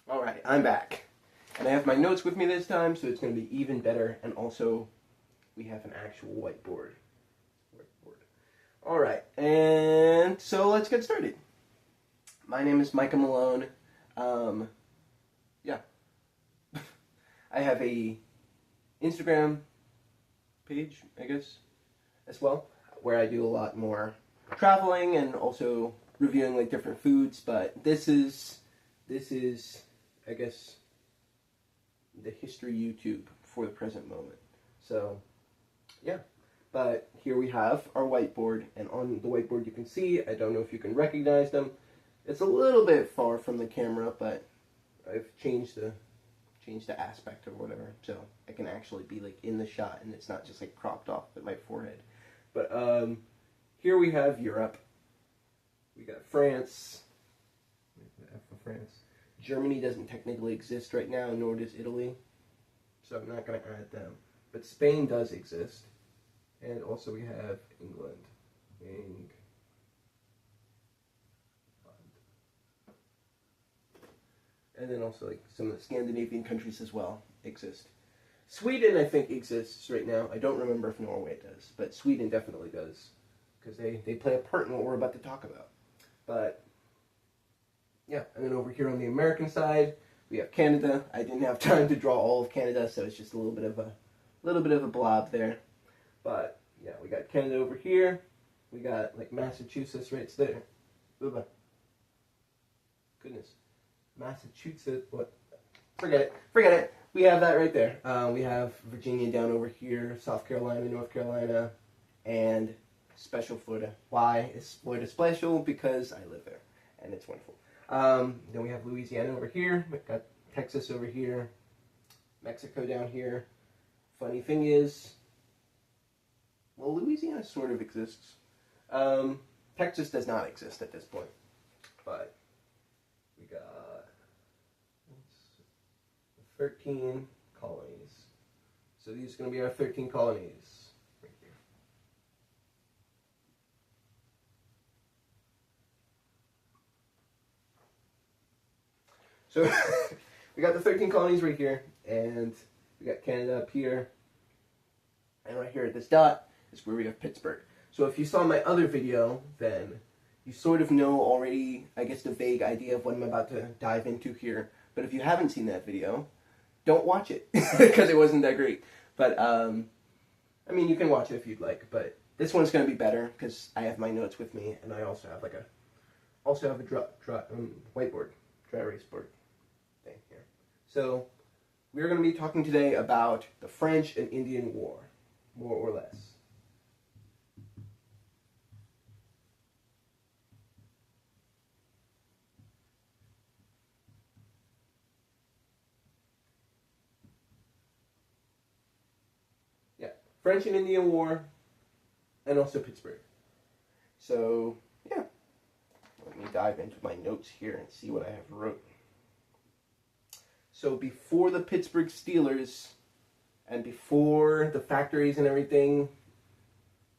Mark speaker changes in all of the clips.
Speaker 1: Alright, I'm back. And I have my notes with me this time, so it's going to be even better. And also, we have an actual whiteboard. Alright, and so let's get started. My name is Micah Malone. Yeah. I have a Instagram page, I guess, as well, where I do a lot more traveling and also reviewing like different foods, but this is I guess the history YouTube for the present moment. So yeah, but here we have our whiteboard, and on the whiteboard you can see, I don't know if you can recognize them, it's a little bit far from the camera, but I've changed the aspect or whatever, so I can actually be like in the shot and it's not just like cropped off at my forehead. But here we have Europe. We got France. F for France. Germany doesn't technically exist right now, nor does Italy, so I'm not going to add them. But Spain does exist, and also we have England. And then also like some of the Scandinavian countries as well exist. Sweden, I think, exists right now. I don't remember if Norway does, but Sweden definitely does, because they play a part in what we're about to talk about. But yeah, and then over here on the American side, we have Canada. I didn't have time to draw all of Canada, so it's just a little bit of a blob there. But yeah, we got Canada over here. We got like Massachusetts right there. Bye-bye. Goodness. Massachusetts, what? Forget it. We have that right there. We have Virginia down over here, South Carolina, North Carolina, and special Florida. Why is Florida special? Because I live there, and it's wonderful. Then we have Louisiana over here. We've got Texas over here, Mexico down here. Funny thing is, well, Louisiana sort of exists. Texas does not exist at this point, but we got 13 colonies. So these are going to be our 13 colonies right here. So we got the 13 colonies right here, and we got Canada up here, and right here at this dot is where we have Pittsburgh. So if you saw my other video, then you sort of know already, I guess, the vague idea of what I'm about to dive into here. But if you haven't seen that video, don't watch it, because it wasn't that great. But, I mean, you can watch it if you'd like, but this one's going to be better, because I have my notes with me, and I also have a whiteboard, dry erase board thing here. So, we're going to be talking today about the French and Indian War, more or less. French and Indian War, and also Pittsburgh. So, yeah. Let me dive into my notes here and see what I have wrote. So, before the Pittsburgh Steelers, and before the factories and everything,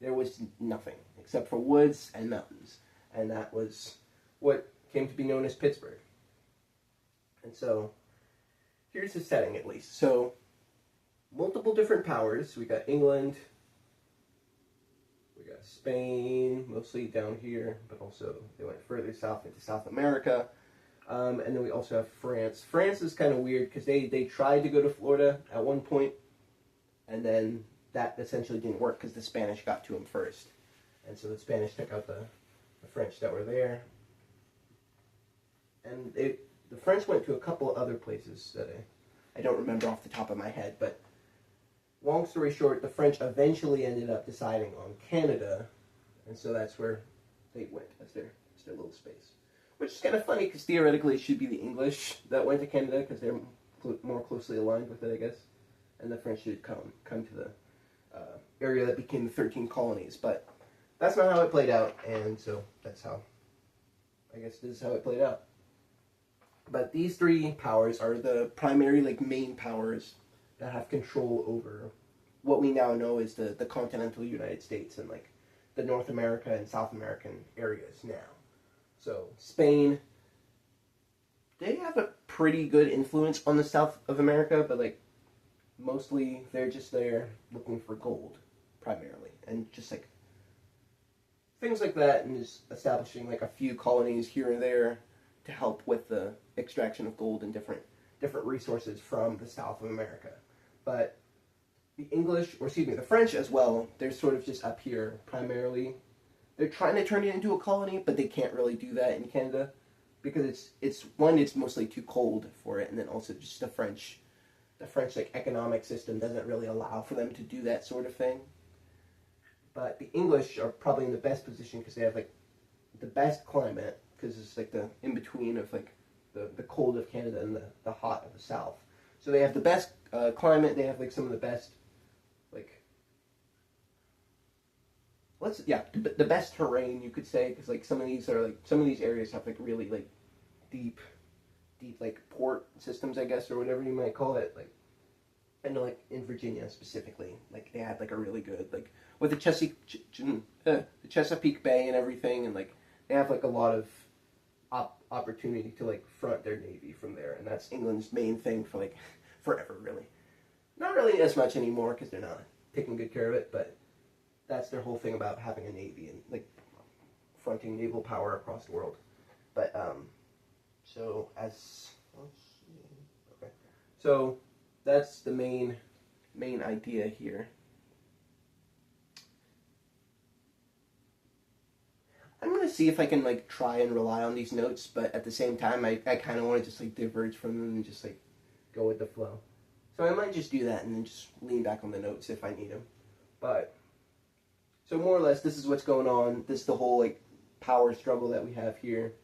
Speaker 1: there was nothing, except for woods and mountains. And that was what came to be known as Pittsburgh. And so, here's the setting at least. So, multiple different powers. We got England, we got Spain, mostly down here, but also they went further south into South America. And then we also have France. France is kind of weird because they tried to go to Florida at one point, and then that essentially didn't work because the Spanish got to them first. And so the Spanish took out the French that were there. And the French went to a couple other places that I don't remember off the top of my head, but long story short, the French eventually ended up deciding on Canada, and so that's where they went as their little space. Which is kind of funny, because theoretically it should be the English that went to Canada, because they're more closely aligned with it, I guess. And the French should come to the area that became the 13 colonies. But that's not how it played out, and so that's how, I guess this is how it played out. But these three powers are the primary, like, main powers that have control over what we now know is the continental United States and like the North America and South American areas now. So Spain they have a pretty good influence on the South of America, but like mostly they're just there looking for gold primarily, and just like things like that, and just establishing like a few colonies here and there to help with the extraction of gold and different resources from the South of America. But the English, or excuse me, the French as well, they're sort of just up here primarily. They're trying to turn it into a colony, but they can't really do that in Canada because it's mostly too cold for it, and then also just the French like economic system doesn't really allow for them to do that sort of thing. But the English are probably in the best position because they have like the best climate, because it's like the in between of like the cold of Canada and the hot of the South. So they have the best climate. They have like some of the best like the best terrain, you could say, because like some of these areas have like really like deep like port systems, I guess, or whatever you might call it. Like, I know like in Virginia specifically, like they had like a really good like with the Chesapeake Bay and everything, and like they have like a lot of opportunity to like front their navy from there, and that's England's main thing for like forever, really. Not really as much anymore because they're not taking good care of it, but that's their whole thing about having a navy and like fronting naval power across the world. But so that's the main idea here. I'm gonna see if I can like try and rely on these notes, but at the same time, I kind of want to just like diverge from them and just like go with the flow. So I might just do that and then just lean back on the notes if I need them. But so more or less, this is what's going on. This is the whole like power struggle that we have here.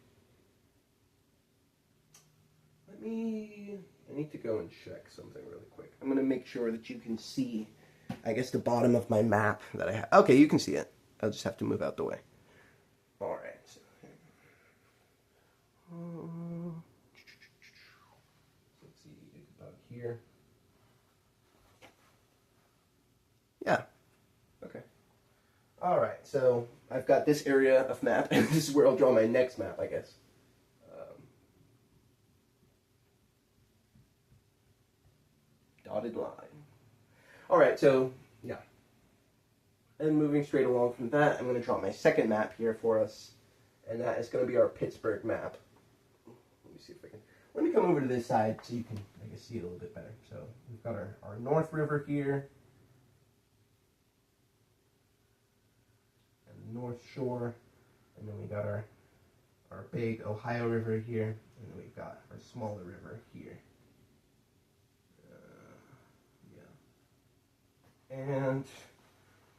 Speaker 1: I need to go and check something really quick. I'm gonna make sure that you can see, I guess, the bottom of my map that I have. Okay, you can see it. I'll just have to move out the way. All right. So, let's see, about here. Yeah. Okay. All right. So I've got this area of map, and this is where I'll draw my next map, I guess. Dotted line. All right. So yeah. And moving straight along from that, I'm going to draw my second map here for us, and that is going to be our Pittsburgh map. Let me see if I can. Let me come over to this side so you can, I guess, see it a little bit better. So we've got our North River here, and the North Shore, and then we got our big Ohio River here, and then we've got our smaller river here. And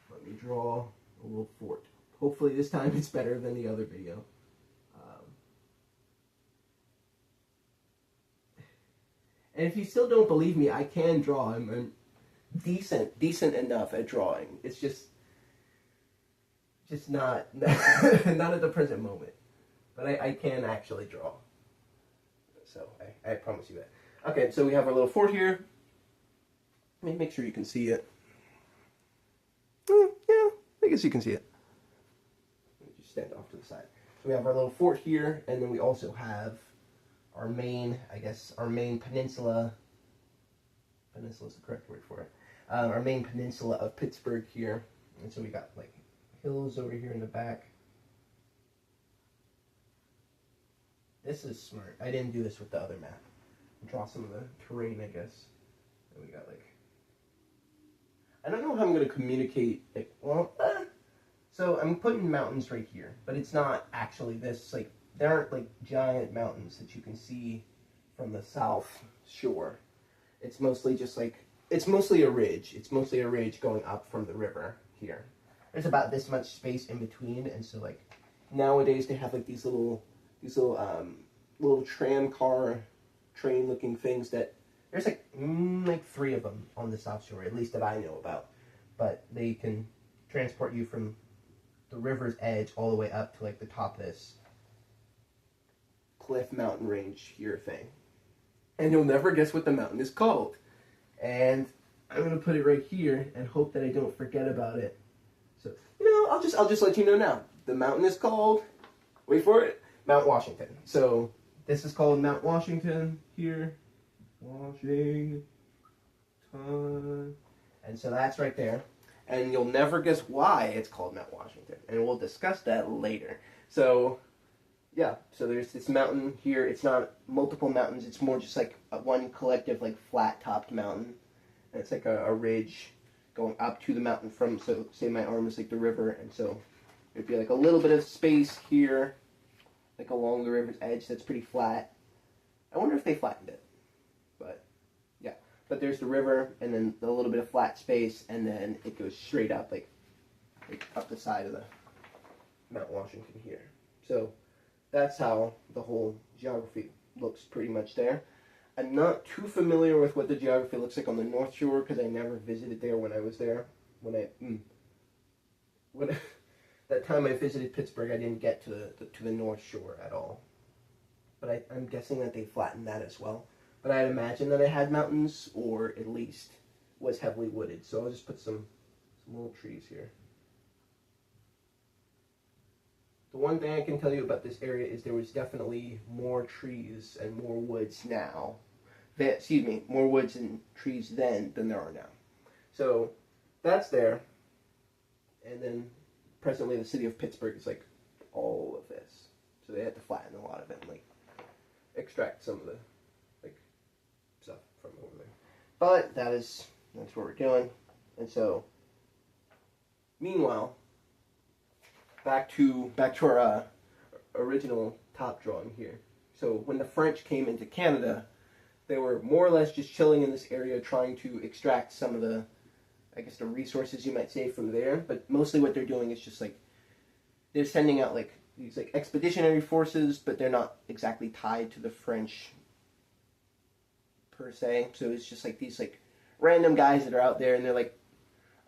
Speaker 1: let me draw a little fort. Hopefully this time it's better than the other video. And if you still don't believe me, I can draw. I'm decent enough at drawing. It's just not not at the present moment. But I can actually draw. So I promise you that. Okay, so we have our little fort here. Let me make sure you can see it. Yeah, I guess you can see it. Let me just stand off to the side. So we have our little fort here, and then we also have our main, our main peninsula. Peninsula is the correct word for it. Our main peninsula of Pittsburgh here. And so we got like hills over here in the back. This is smart. I didn't do this with the other map. I'll draw some of the terrain, I guess. And we got like, I don't know how I'm going to communicate, like, so I'm putting mountains right here, but it's not actually this, like, there aren't, like, giant mountains that you can see from the South Shore. It's mostly just, like, it's mostly a ridge. It's mostly a ridge going up from the river here. There's about this much space in between, and so, like, nowadays they have, like, these little tram car, train-looking things that, there's like 3 of them on the South Shore, at least that I know about. But they can transport you from the river's edge all the way up to like the top of this cliff mountain range here thing. And you'll never guess what the mountain is called. And I'm gonna put it right here and hope that I don't forget about it. So, I'll just let you know now. The mountain is called, wait for it, Mount Washington. So This is called Mount Washington here. Washington. And so that's right there. And you'll never guess why it's called Mount Washington. And we'll discuss that later. So, yeah. So there's this mountain here. It's not multiple mountains. It's more just like one collective, like, flat-topped mountain. And it's like a ridge going up to the mountain from, so say my arm is like the river. And so it'd be like a little bit of space here, like along the river's edge that's pretty flat. I wonder if they flattened it. But, yeah. But there's the river, and then a little bit of flat space, and then it goes straight up, like up the side of the Mount Washington here. So that's how the whole geography looks pretty much there. I'm not too familiar with what the geography looks like on the North Shore, because I never visited there when I was there. That time I visited Pittsburgh, I didn't get to the North Shore at all. But I'm guessing that they flattened that as well. But I'd imagine that it had mountains, or at least was heavily wooded. So I'll just put some little trees here. The one thing I can tell you about this area is there was definitely more trees and more woods now. More woods and trees then than there are now. So that's there. And then presently the city of Pittsburgh is like all of this. So they had to flatten a lot of it and like extract some of the like stuff from over there. But that's what we're doing. And so meanwhile, back to our original top drawing here. So when the French came into Canada, they were more or less just chilling in this area, trying to extract some of the, I guess, the resources you might say from there. But mostly what they're doing is just like they're sending out like these like expeditionary forces, but they're not exactly tied to the French per se. So it's just like these like random guys that are out there, and they're like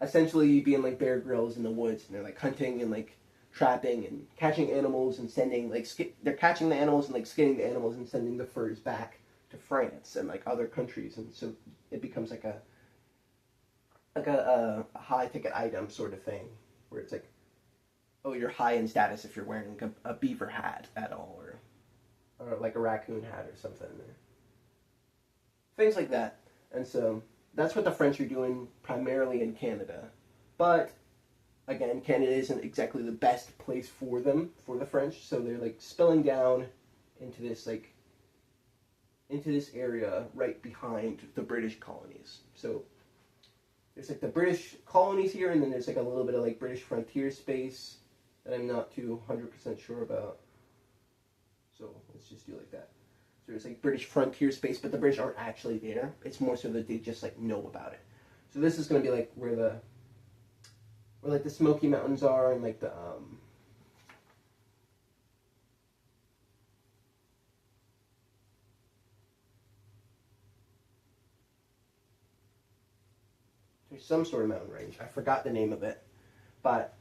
Speaker 1: essentially being like Bear Grylls in the woods, and they're like hunting and like trapping and catching animals and sending like they're catching the animals and like skinning the animals and sending the furs back to France and like other countries. And so it becomes like a high ticket item sort of thing, where it's like, oh, you're high in status if you're wearing a beaver hat at all, or like a raccoon hat or something, or things like that. And so that's what the French are doing primarily in Canada. But again, Canada isn't exactly the best place for them, for the French, so they're like spilling down into this area right behind the British colonies. So there's like the British colonies here, and then there's like a little bit of like British frontier space that I'm not too 100% sure about. So let's just do like that. So there's like British frontier space, but the British aren't actually there. It's more so that they just like know about it. So this is going to be like where like the Smoky Mountains are, and like the there's some sort of mountain range. I forgot the name of it, but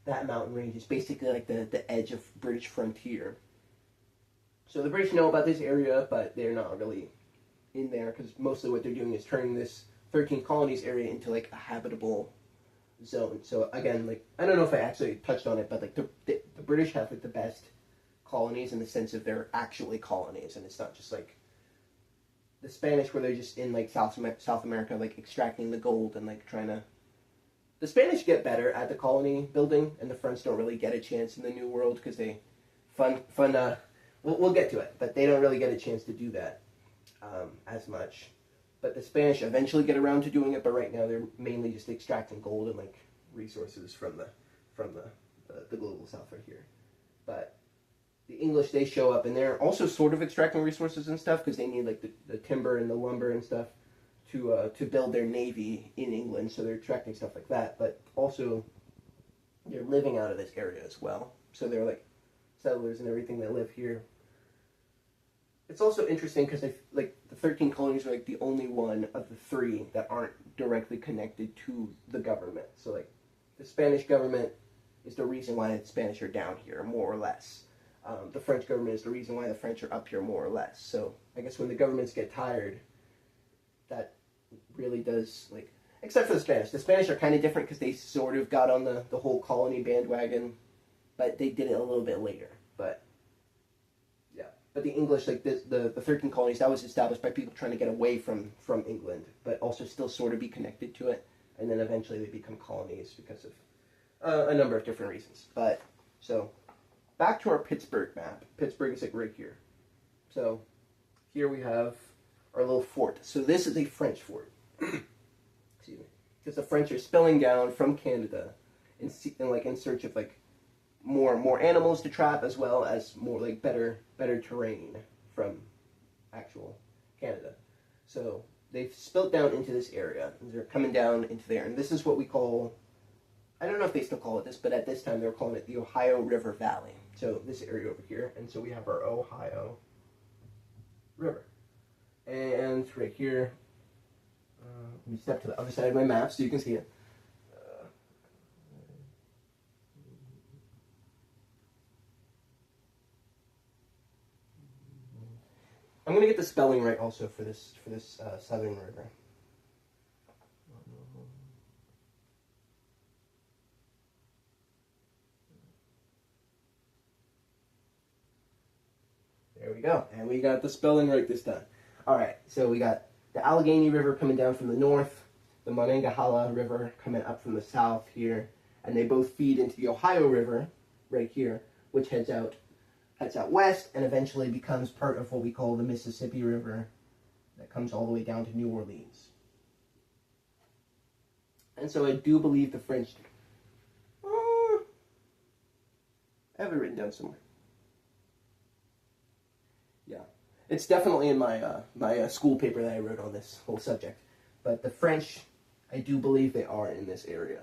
Speaker 1: that mountain range is basically like the edge of British frontier. So the British know about this area, but they're not really in there, because mostly what they're doing is turning this 13 colonies area into like a habitable zone. So again, like I don't know if I actually touched on it, but like the British have like the best colonies in the sense of they're actually colonies, and it's not just like the Spanish where they're just in like South America like extracting the gold and like trying to. The Spanish get better at the colony building, and the French don't really get a chance in the New World because they we'll get to it, but they don't really get a chance to do that as much. But the Spanish eventually get around to doing it, but right now they're mainly just extracting gold and like resources from the global south right here. But the English, they show up, and they're also sort of extracting resources and stuff because they need like the timber and the lumber and stuff to build their navy in England. So they're extracting stuff like that, but also they're living out of this area as well. So they're like settlers and everything that live here. It's also interesting because like the 13 colonies are like the only one of the three that aren't directly connected to the government. So like the Spanish government is the reason why the Spanish are down here, more or less. The French government is the reason why the French are up here, more or less. So I guess when the governments get tired, that really does, like, except for the Spanish. The Spanish are kind of different because they sort of got on the whole colony bandwagon, but they did it a little bit later. But yeah, but the English, like the 13 colonies, that was established by people trying to get away from England, but also still sort of be connected to it. And then eventually they become colonies because of a number of different reasons. But so back to our Pittsburgh map. Pittsburgh is like right here. So here we have our little fort. So this is a French fort. Excuse me. Because the French are spilling down from Canada in search of like more animals to trap, as well as more like better terrain from actual Canada. So they've spilt down into this area, and they're coming down into there, and this is what we call, I don't know if they still call it this, but at this time they were calling it the Ohio River Valley. So this area over here, and so we have our Ohio River. And right here, let me step to the other side of my map so you can see it. I'm going to get the spelling right also for this southern river. There we go. And we got the spelling right this time. All right, so we got the Allegheny River coming down from the north, the Monongahela River coming up from the south here, and they both feed into the Ohio River right here, which heads out west and eventually becomes part of what we call the Mississippi River that comes all the way down to New Orleans. And so I do believe the French... I have it written down somewhere. Yeah. It's definitely in my school paper that I wrote on this whole subject. But the French, I do believe they are in this area.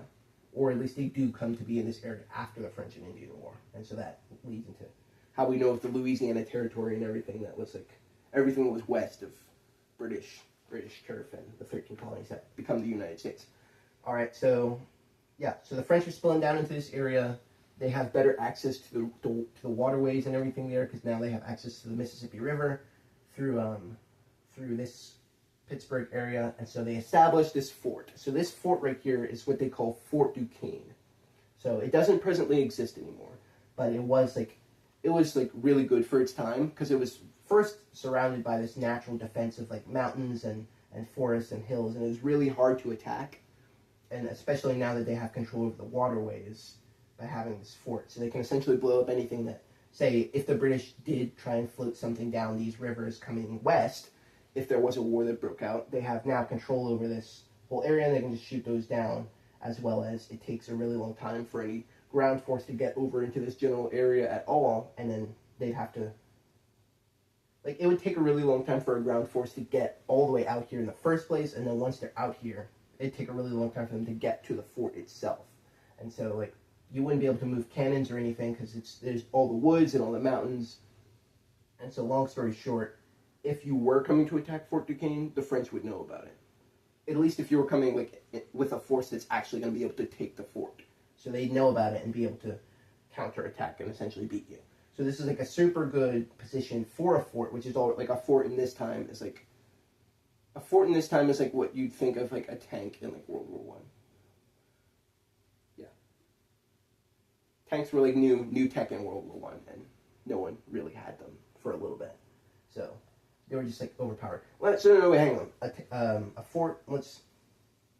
Speaker 1: Or at least they do come to be in this area after the French and Indian War. And so that leads into how we know of the Louisiana Territory and everything that was like, everything that was west of British turf and the 13 colonies that become the United States. All right, so yeah, so the French are spilling down into this area. They have better access to the waterways and everything there because now they have access to the Mississippi River through this Pittsburgh area, and so they established this fort. So this fort right here is what they call Fort Duquesne. So it doesn't presently exist anymore, but it was really good for its time because it was first surrounded by this natural defense of like mountains and forests and hills, and it was really hard to attack, and especially now that they have control over the waterways by having this fort. So they can essentially blow up anything that, say, if the British did try and float something down these rivers coming west, if there was a war that broke out, they have now control over this whole area and they can just shoot those down, as well as it takes a really long time for any ground force to get over into this general area at all, and then they'd have to, like, it would take a really long time for a ground force to get all the way out here in the first place, and then once they're out here, it'd take a really long time for them to get to the fort itself. And so, like, you wouldn't be able to move cannons or anything because there's all the woods and all the mountains. And so, long story short, if you were coming to attack Fort Duquesne, the French would know about it. At least if you were coming like with a force that's actually going to be able to take the fort. So they'd know about it and be able to counterattack and essentially beat you. So this is like a super good position for a fort, which is all like a fort in this time is like what you'd think of like a tank in like World War I. Yeah. Tanks were like new tech in World War I, and no one really had them for a little bit. So they were just like overpowered. Well, so no, wait, hang on. A fort. Let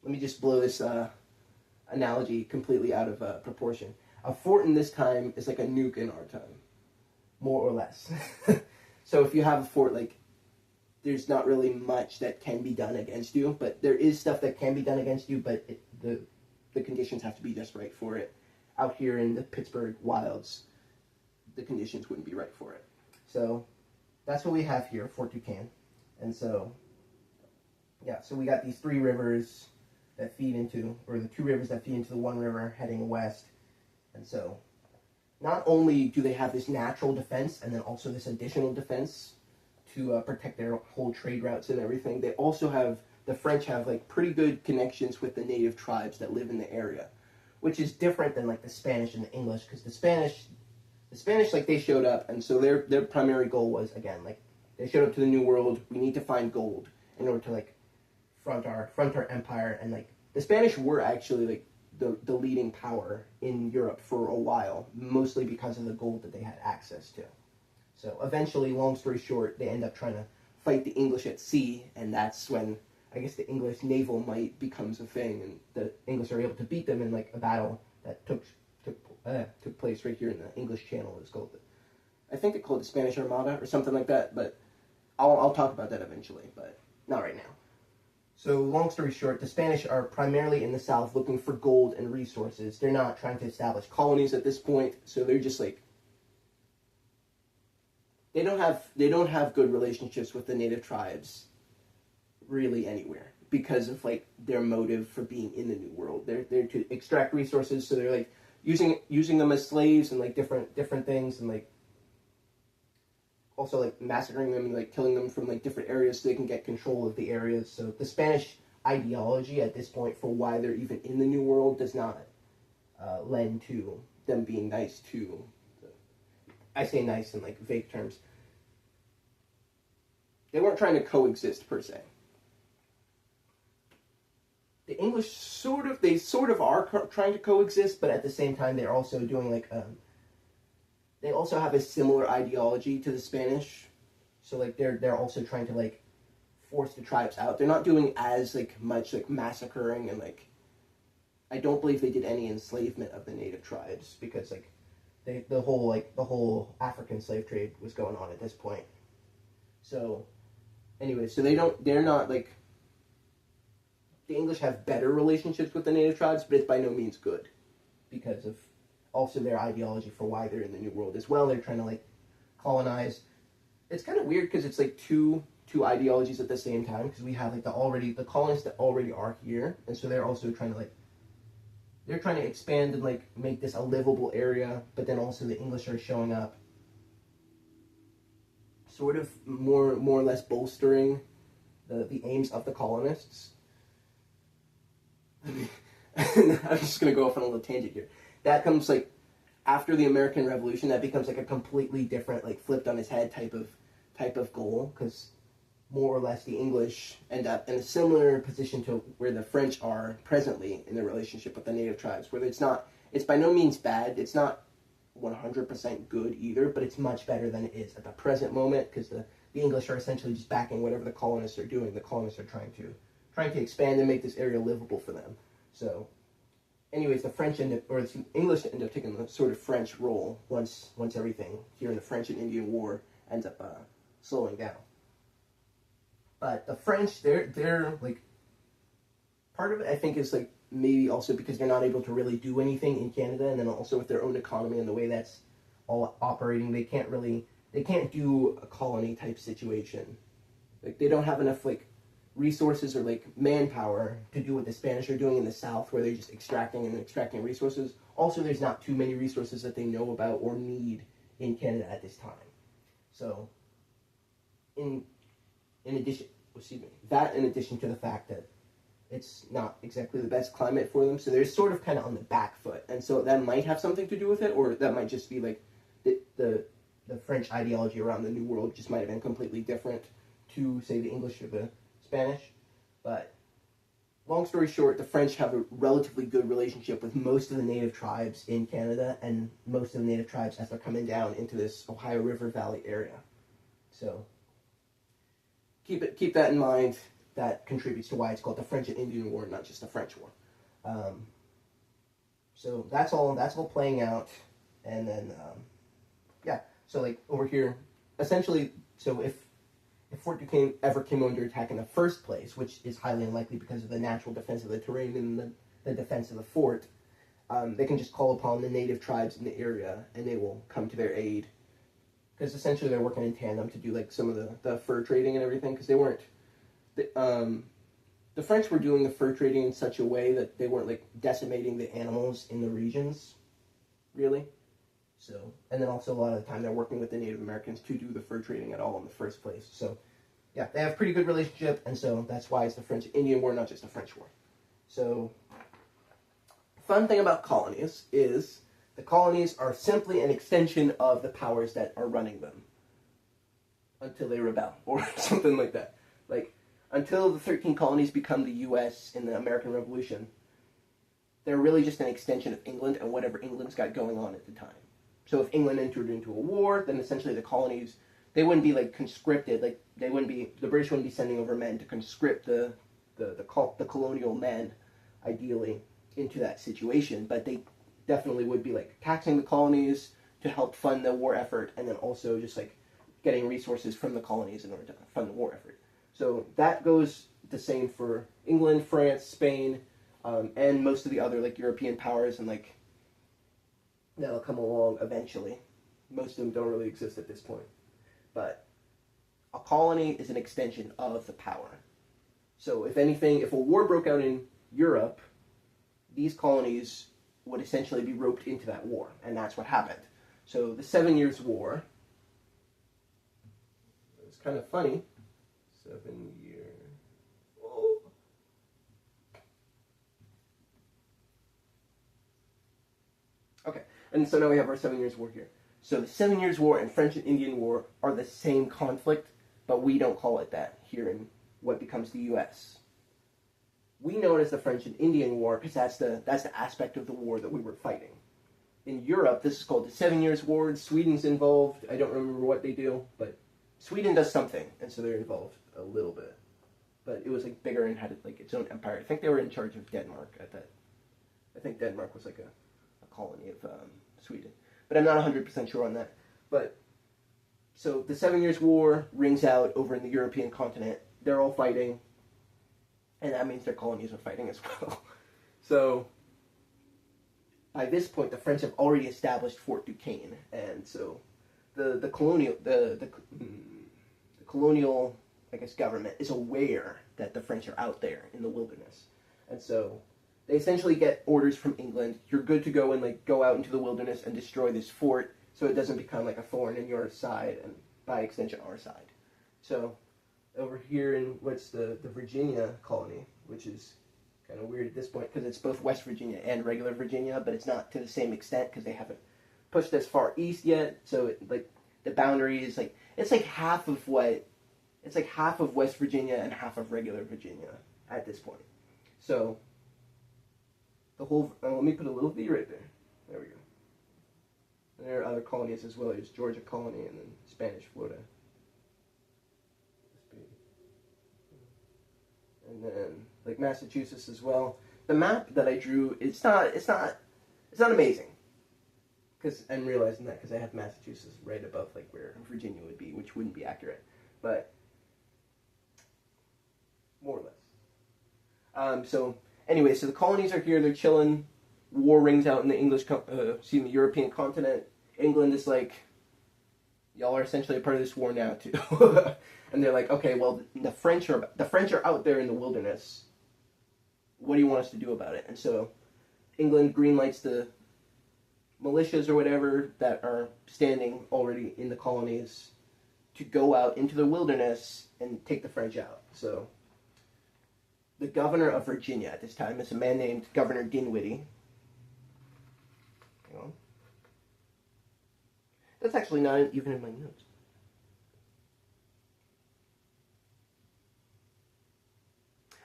Speaker 1: me just blow this analogy completely out of proportion. A fort in this time is like a nuke in our time, more or less. So if you have a fort, like, there's not really much that can be done against you, but there is stuff that can be done against you, but the conditions have to be just right for it. Out here in the Pittsburgh wilds, the conditions wouldn't be right for it. So that's what we have here, Fort Duquesne. And so, yeah, so we got these three rivers that feed into, or the two rivers that feed into the one river heading west. And so, not only do they have this natural defense, and then also this additional defense to protect their whole trade routes and everything, they also have, the French have like pretty good connections with the native tribes that live in the area, which is different than like the Spanish and the English, because the Spanish, like, they showed up, and so their primary goal was, again, like, they showed up to the New World, we need to find gold in order to, like, front our empire, and, like, the Spanish were actually, like, the leading power in Europe for a while, mostly because of the gold that they had access to. So eventually, long story short, they end up trying to fight the English at sea, and that's when I guess the English naval might becomes a thing, and the English are able to beat them in like a battle that took place right here in the English Channel. It's called, I think they call it the Spanish Armada or something like that. But I'll talk about that eventually, but not right now. So long story short, the Spanish are primarily in the south looking for gold and resources. They're not trying to establish colonies at this point, so they're just like they don't have good relationships with the native tribes really anywhere because of like their motive for being in the New World. They're there to extract resources, so they're like using them as slaves and like different things, and like also like massacring them and like killing them from like different areas so they can get control of the areas. So the Spanish ideology at this point for why they're even in the New World does not lend to them being nice to. I say nice in like vague terms. They weren't trying to coexist per se. The English sort of are trying to coexist, but at the same time they're also doing like they also have a similar ideology to the Spanish, so like they're also trying to like force the tribes out. They're not doing as like much like massacring, and like I don't believe they did any enslavement of the native tribes because like the whole African slave trade was going on at this point. So anyway, so they're not like the English have better relationships with the native tribes, but it's by no means good because of also their ideology for why they're in the New World as well. They're trying to like colonize. It's kind of weird because it's like two ideologies at the same time, because we have like the colonists that already are here, and so they're also trying to expand and like make this a livable area, but then also the English are showing up sort of more or less bolstering the aims of the colonists. I'm just gonna go off on a little tangent here. That comes like after the American Revolution. That becomes like a completely different, like flipped on its head type of goal, because more or less the English end up in a similar position to where the French are presently in their relationship with the native tribes, where it's by no means bad. It's not 100% good either, but it's much better than it is at the present moment, because the English are essentially just backing whatever the colonists are doing. The colonists are trying to expand and make this area livable for them. So anyways, the English end up taking the sort of French role once everything here in the French and Indian War ends up slowing down. But the French, they're like, part of it I think is like maybe also because they're not able to really do anything in Canada, and then also with their own economy and the way that's all operating, they can't do a colony type situation. Like they don't have enough like resources or like manpower to do what the Spanish are doing in the South, where they're just extracting resources. Also, there's not too many resources that they know about or need in Canada at this time. So, in addition to the fact that it's not exactly the best climate for them, so they're sort of kind of on the back foot, and so that might have something to do with it, or that might just be like the French ideology around the New World just might have been completely different to say the English or the Spanish. But long story short, the French have a relatively good relationship with most of the native tribes in Canada, and most of the native tribes as they're coming down into this Ohio River Valley area. So keep that in mind. That contributes to why it's called the French and Indian War, not just the French War. So that's all playing out, and then so like over here, essentially, so if Fort Duquesne ever came under attack in the first place, which is highly unlikely because of the natural defense of the terrain and the defense of the fort, they can just call upon the native tribes in the area, and they will come to their aid, because essentially they're working in tandem to do like some of the fur trading and everything, because they weren't. The French were doing the fur trading in such a way that they weren't like decimating the animals in the regions, really. So, and then also a lot of the time they're working with the Native Americans to do the fur trading at all in the first place. So, yeah, they have a pretty good relationship, and so that's why it's the French Indian War, not just the French War. So, fun thing about colonies is the colonies are simply an extension of the powers that are running them until they rebel, or something like that. Like, until the 13 colonies become the U.S. in the American Revolution, they're really just an extension of England and whatever England's got going on at the time. So if England entered into a war, then essentially the colonies, they wouldn't be like conscripted, like the British wouldn't be sending over men to conscript the colonial men, ideally, into that situation, but they definitely would be like taxing the colonies to help fund the war effort, and then also just like getting resources from the colonies in order to fund the war effort. So that goes the same for England, France, Spain, and most of the other like European powers, and like that'll come along eventually. Most of them don't really exist at this point, but a colony is an extension of the power. So if anything, if a war broke out in Europe, these colonies would essentially be roped into that war, and that's what happened. So the 7 Years' War, it's kind of funny, 7 year, oh. Okay, and so now we have our 7 Years' War here. So the 7 Years' War and French and Indian War are the same conflict, but we don't call it that here in what becomes the U.S. We know it as the French and Indian War because that's the aspect of the war that we were fighting. In Europe, this is called the 7 Years' War. Sweden's involved. I don't remember what they do, but Sweden does something, and so they're involved a little bit. But it was like bigger and had like its own empire. I think they were in charge of Denmark at that. I think Denmark was like a colony of Sweden, but I'm not 100% sure on that. But so the 7 Years' War rings out over in the European continent. They're all fighting, and that means their colonies are fighting as well. So by this point, the French have already established Fort Duquesne, and so the colonial, I guess, government is aware that the French are out there in the wilderness, and so they essentially get orders from England. You're good to go and like go out into the wilderness and destroy this fort, so it doesn't become like a thorn in your side and by extension our side. So over here in what's the Virginia colony, which is kind of weird at this point because it's both West Virginia and regular Virginia, but it's not to the same extent because they haven't pushed as far east yet. So it, like the boundary is like it's like half of West Virginia and half of regular Virginia at this point. So the whole let me put a little V right there. There we go. And there are other colonies as well. There's Georgia colony and then Spanish Florida. And then like Massachusetts as well. The map that I drew, it's not amazing. Because I'm realizing that because I have Massachusetts right above like where Virginia would be, which wouldn't be accurate, but more or less. So anyway, so the colonies are here. They're chilling. War rings out in the European continent. England is like, y'all are essentially a part of this war now too. And they're like, okay, well, the French are out there in the wilderness. What do you want us to do about it? And so England greenlights the militias or whatever that are standing already in the colonies to go out into the wilderness and take the French out. So the governor of Virginia at this time is a man named Governor Dinwiddie. Hang on. That's actually not even in my notes.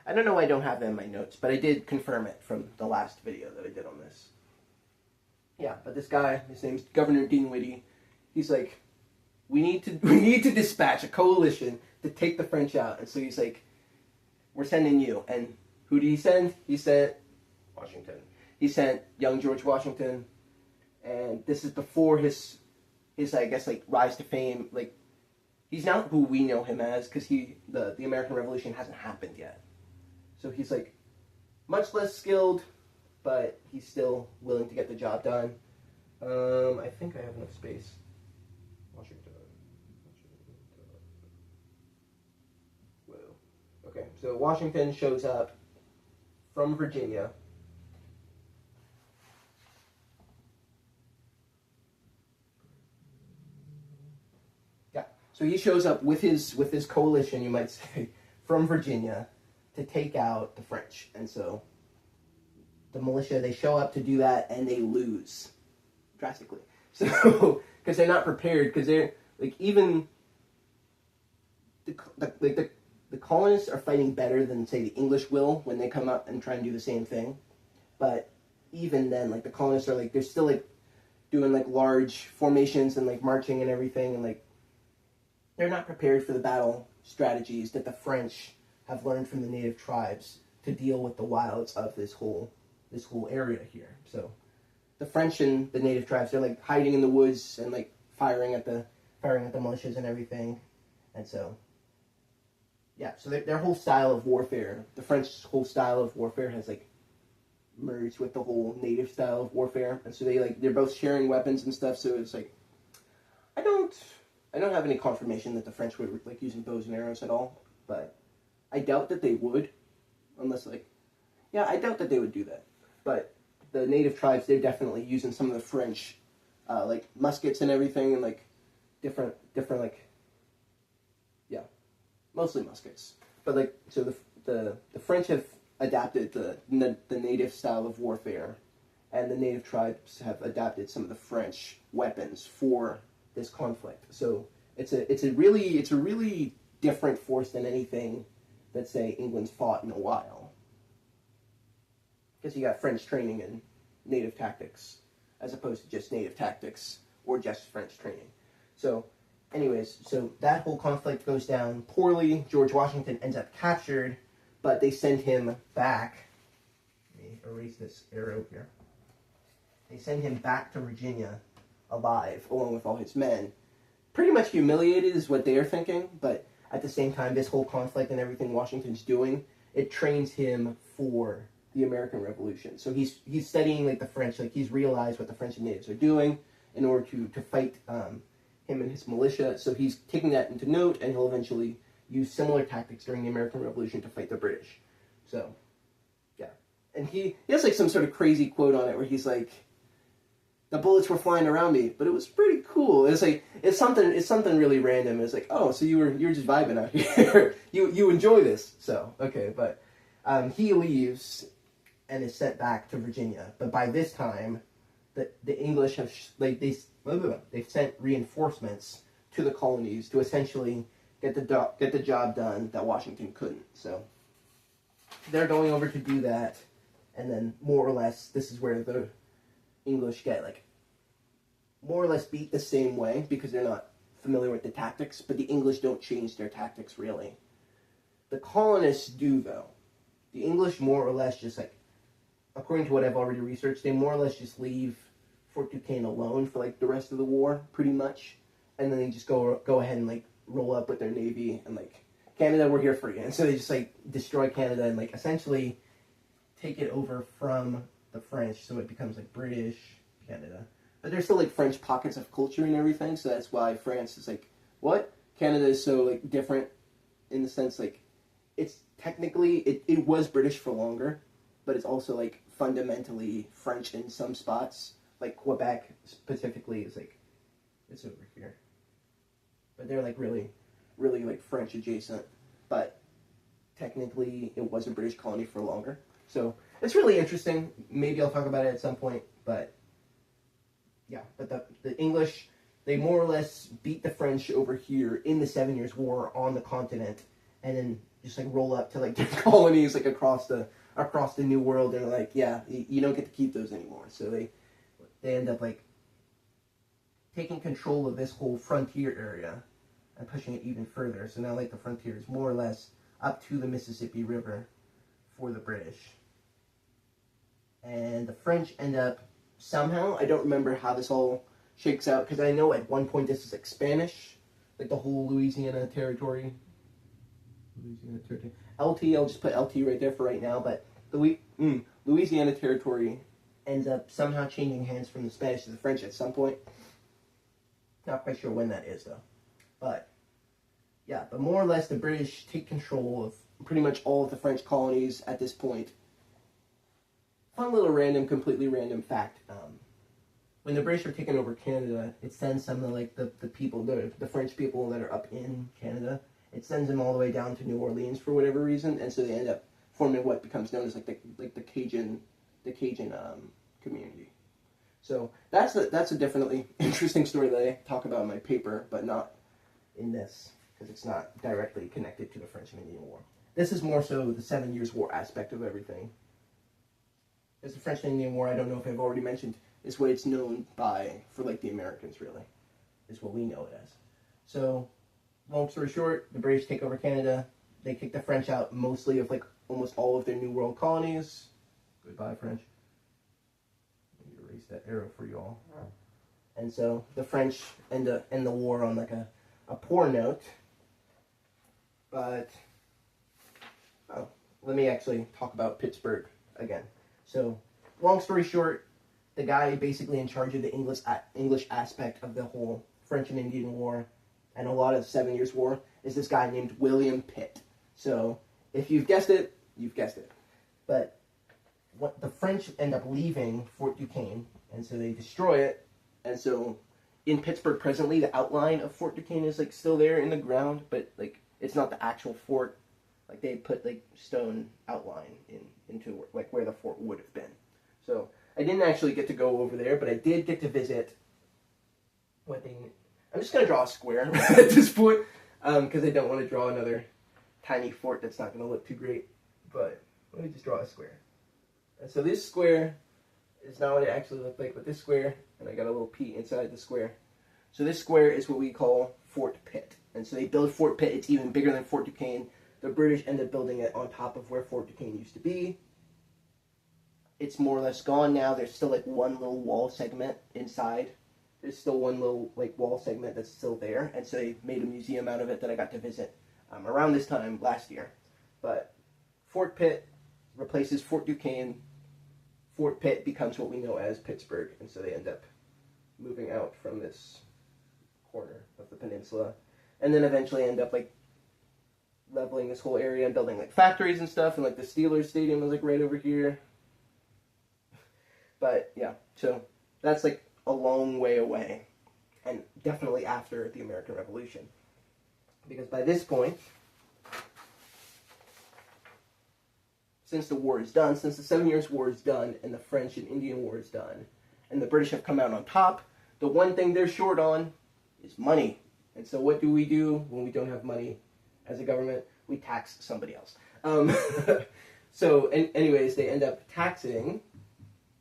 Speaker 1: I don't know why I don't have that in my notes, but I did confirm it from the last video that I did on this. Yeah, but this guy, his name's Governor Dinwiddie. He's like, we need to dispatch a coalition to take the French out. And so he's like, we're sending you. And who did he send? He sent Washington. He sent young George Washington. And this is before his I guess like rise to fame. Like, he's not who we know him as because the American Revolution hasn't happened yet. So he's like much less skilled, but he's still willing to get the job done. I think I have enough space. Washington. Whoa. Okay, so Washington shows up from Virginia. Yeah, so he shows up with his coalition, you might say, from Virginia to take out the French. And so the militia, they show up to do that and they lose drastically. So, because they're not prepared, because they're, like, even the colonists are fighting better than, say, the English will when they come up and try and do the same thing. But even then, like, the colonists are, like, they're still, like, doing like large formations and like marching and everything, and like they're not prepared for the battle strategies that the French have learned from the native tribes to deal with the wilds of this whole area here. So the French and the native tribes, they're like hiding in the woods and like firing at the militias and everything. And so yeah, so their whole style of warfare, the French whole style of warfare has like merged with the whole native style of warfare. And so they're both sharing weapons and stuff. So it's like I don't have any confirmation that the French would like using bows and arrows at all, but I doubt that they would, unless I doubt that they would do that. But the native tribes, they're definitely using some of the French, like muskets and everything, and like different like, yeah, mostly muskets. But like, so the French have adapted the native style of warfare, and the native tribes have adapted some of the French weapons for this conflict. So it's a really different force than anything that, say, England's fought in a while. Because you got French training in native tactics, as opposed to just native tactics or just French training. So, anyways, so that whole conflict goes down poorly. George Washington ends up captured, but they send him back. Let me erase this arrow here. They send him back to Virginia alive, along with all his men. Pretty much humiliated is what they are thinking, but at the same time, this whole conflict and everything Washington's doing, it trains him for the American Revolution. So he's studying like the French, like he's realized what the French and natives are doing in order to fight him and his militia. So he's taking that into note, and he'll eventually use similar tactics during the American Revolution to fight the British. So, yeah. And he has like some sort of crazy quote on it where he's like, the bullets were flying around me, but it was pretty cool. It's like it's something really random. It's like, oh, so you're just vibing out here. you enjoy this. So okay, but he leaves and is sent back to Virginia. But by this time, the English have they've sent reinforcements to the colonies to essentially get the job done that Washington couldn't. So they're going over to do that, and then more or less this is where the English get like more or less beat the same way because they're not familiar with the tactics, but the English don't change their tactics really. The colonists do though. The English more or less just like, according to what I've already researched, they more or less just leave Fort Duquesne alone for like the rest of the war, pretty much, and then they just go ahead and like roll up with their navy and like, Canada, we're here for you, and so they just like destroy Canada and like essentially take it over from the French, so it becomes like British Canada. But there's still like French pockets of culture and everything, so that's why France is like, what? Canada is so like different in the sense like it's technically it was British for longer, but it's also like fundamentally French in some spots. Like Quebec specifically is like it's over here. But they're like really like French adjacent. But technically it was a British colony for longer. So it's really interesting. Maybe I'll talk about it at some point, but yeah. But the English, they more or less beat the French over here in the 7 Years' War on the continent, and then just like roll up to like different colonies like across the New World, and they're like, yeah, you don't get to keep those anymore. So they end up like taking control of this whole frontier area and pushing it even further. So now like the frontier is more or less up to the Mississippi River for the British. And the French end up somehow, I don't remember how this all shakes out, because I know at one point this is like Spanish, like the whole Louisiana territory. LT, I'll just put LT right there for right now, but the Louisiana territory ends up somehow changing hands from the Spanish to the French at some point. Not quite sure when that is though. But yeah, but more or less the British take control of pretty much all of the French colonies at this point. Fun little completely random fact. When the British are taking over Canada, it sends some of like the people, the French people that are up in Canada, it sends them all the way down to New Orleans for whatever reason, and so they end up forming what becomes known as like the Cajun community. So that's a definitely interesting story that I talk about in my paper, but not in this because it's not directly connected to the French and Indian War. This is more so the 7 Years' War aspect of everything. Because the French and Indian War, I don't know if I've already mentioned, is what it's known by for like the Americans, really, is what we know it as. So, long story short, the British take over Canada. They kick the French out mostly of like almost all of their New World colonies. Goodbye, French. Let me erase that arrow for you all. And so the French end the war on like a poor note. But let me actually talk about Pittsburgh again. So, long story short, the guy basically in charge of the English aspect of the whole French and Indian War and a lot of the 7 Years' War is this guy named William Pitt. So, if you've guessed it, you've guessed it. But what the French end up leaving Fort Duquesne, and so they destroy it. And so, in Pittsburgh presently, the outline of Fort Duquesne is like still there in the ground, but like it's not the actual fort. Like they put like stone outline into like where the fort would have been. So I didn't actually get to go over there, but I did get to visit. I'm just gonna draw a square at this point because I don't want to draw another tiny fort that's not gonna look too great. But let me just draw a square. And so this square is not what it actually looked like, but this square, and I got a little P inside the square. So this square is what we call Fort Pitt. And so they build Fort Pitt. It's even bigger than Fort Duquesne. The British end up building it on top of where Fort Duquesne used to be. It's more or less gone now. There's still like one little wall segment inside. There's still one little like wall segment that's still there. And so they made a museum out of it that I got to visit around this time last year. But Fort Pitt replaces Fort Duquesne. Fort Pitt becomes what we know as Pittsburgh. And so they end up moving out from this corner of the peninsula. And then eventually end up like leveling this whole area and building like factories and stuff, and like the Steelers Stadium was like right over here. But yeah, so that's like a long way away, and definitely after the American Revolution, because by this point, since the war is done, since the 7 Years' War is done, and the French and Indian War is done, and the British have come out on top, the one thing they're short on is money. And so what do we do when we don't have money as a government? We tax somebody else. So anyways, they end up taxing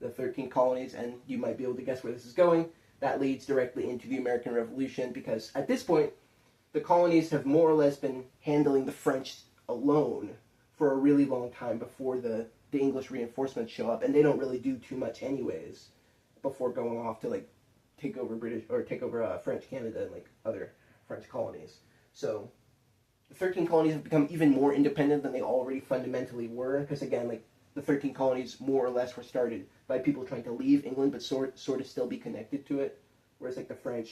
Speaker 1: the 13 colonies, and you might be able to guess where this is going. That leads directly into the American Revolution, because at this point, the colonies have more or less been handling the French alone for a really long time before the English reinforcements show up, and they don't really do too much anyways before going off to like take over French Canada and like other French colonies. So the 13 colonies have become even more independent than they already fundamentally were, because again, like the 13 colonies more or less were started by people trying to leave England but sort of still be connected to it, whereas like the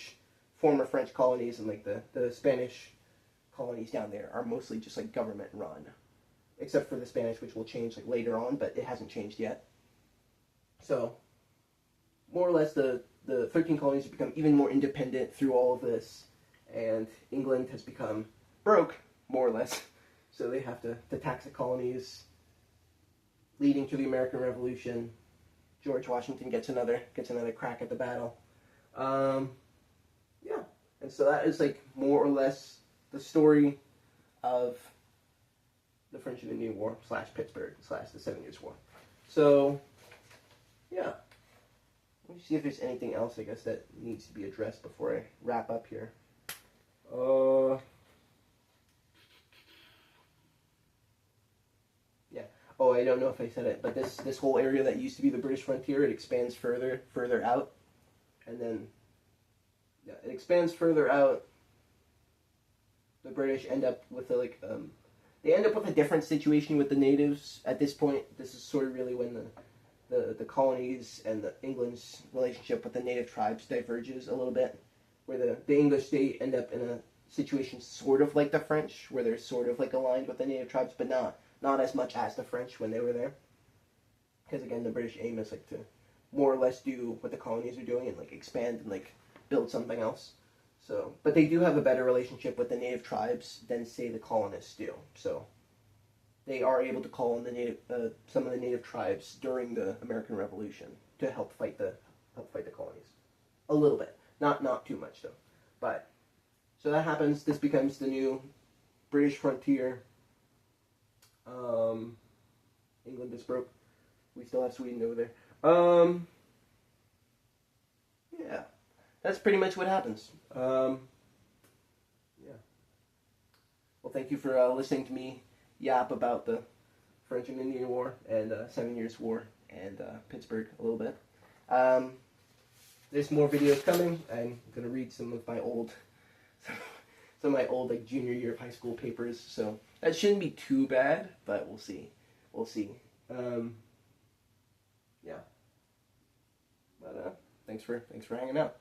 Speaker 1: former French colonies and like the Spanish colonies down there are mostly just like government run, except for the Spanish, which will change like later on, but it hasn't changed yet. So more or less the 13 colonies have become even more independent through all of this, and England has become broke, more or less, so they have to tax the colonies, leading to the American Revolution. George Washington gets another crack at the battle. Yeah, and so that is like more or less the story of the French and Indian War / Pittsburgh / the 7 Years' War. So, yeah. Let me see if there's anything else, I guess, that needs to be addressed before I wrap up here. Yeah. Oh, I don't know if I said it, but this whole area that used to be the British frontier, it expands further out, and then yeah, it expands further out. The British end up with a different situation with the natives at this point. This is sort of really when the colonies and England's relationship with the native tribes diverges a little bit, where the English state end up in a situation sort of like the French, where they're sort of like aligned with the native tribes, but not as much as the French when they were there. Because again, the British aim is like to more or less do what the colonies are doing and like expand and like build something else. So, but they do have a better relationship with the native tribes than say the colonists do. So they are able to call in some of the native tribes during the American Revolution to help fight the colonies a little bit, not too much though. But so that happens. This becomes the new British frontier. England is broke. We still have Sweden over there. yeah, that's pretty much what happens. Yeah. Well, thank you for listening to me yap about the French and Indian War and 7 Years' War and Pittsburgh a little bit. There's more videos coming. I'm gonna read some of my old like junior year of high school papers. So that shouldn't be too bad, but we'll see. We'll see. Yeah. But thanks for hanging out.